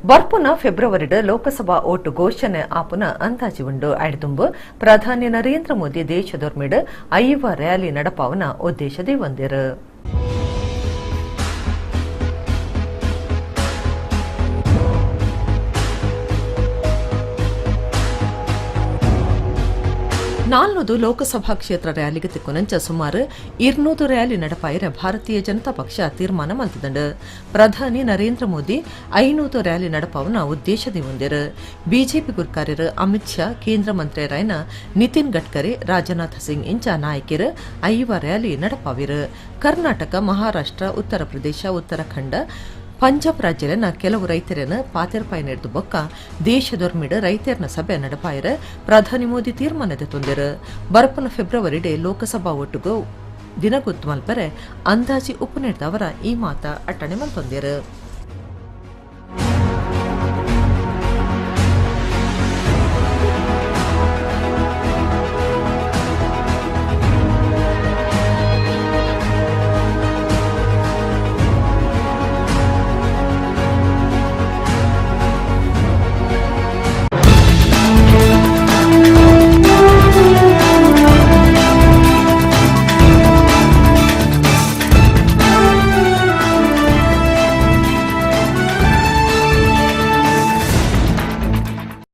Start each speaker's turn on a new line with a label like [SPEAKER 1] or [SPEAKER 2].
[SPEAKER 1] ಬರ್ಪುನ ಫೆಬ್ರವರಿಡ್ ಲೋಕಸಭಾ ಓಟು ಘೋಷಣೆ ಆಪುನ ಅಂದಾಜಿ ಉಂಡು ಅಡ್ದುಂಬು ಪ್ರಧಾನಿ ನರೇಂದ್ರ ಮೋದಿ ದೇಶದೊರ್ಮಿಡ್ 5 ರ್ಯಾಲಿ ನಡಪಾವನ ಉದ್ದೇಶದಿ ಹೊಂದಿರು. ನಾಲ್ನೂದು ಲೋಕಸಭಾ ಕ್ಷೇತ್ರ ರ್ಯಾಲಿಗೆ ತಿಕ್ಕುನಂಚ ಸುಮಾರು 200 ರ್ಯಾಲಿ ನಡಪಾಯಿರ ಭಾರತೀಯ ಜನತಾ ಪಕ್ಷ ತೀರ್ಮಾನ ಮಲ್ತದಂಡು. ಪ್ರಧಾನಿ ನರೇಂದ್ರ ಮೋದಿ 500 ರ್ಯಾಲಿ ನಡಪಾವನ ಉದ್ದೇಶದಿ ಹೊಂದಿರು. ಬಿಜೆಪಿ ಗುರ್ಕಾರ್ಯರು ಅಮಿತ್ ಶಾ, ಕೇಂದ್ರ ಮಂತ್ರಿಯರಾಯನ ನಿತಿನ್ ಗಡ್ಕರಿ, ರಾಜನಾಥ್ ಸಿಂಗ್ ಇಂಚ ನಾಯಕರು 5 ರ್ಯಾಲಿ ನಡಪಾವಿರು. ಕರ್ನಾಟಕ, ಮಹಾರಾಷ್ಟ್ರ, ಉತ್ತರ ಪ್ರದೇಶ, ಉತ್ತರಾಖಂಡ, ಪಂಜಾಬ್ ರಾಜ್ಯನ ಕೆಲವು ರೈತರನ್ನ ಪಾತೆರ್ಪಾಯಿ ನಡೆದು ಬೊಕ್ಕ ದೇಶದೊರ್ಮಿಡ್ ರೈತರನ ಸಭೆ ನಡಪಾಯಿರ ಪ್ರಧಾನಿ ಮೋದಿ ತೀರ್ಮಾನದ ತೊಂದಿರು. ಬರ್ಪನ ಫೆಬ್ರವರಿಡೆ ಲೋಕಸಭಾ ಒಟ್ಟುಗು ದಿನಗುತ್ತು ಮಲ್ಪರೆ ಅಂದಾಜಿ ಉಪ್ಪು ನೀಡಿದವರ ಈ ಮಾತ ಅಟ್ಟಣೆ ಮಲ್ತೊಂದಿರು.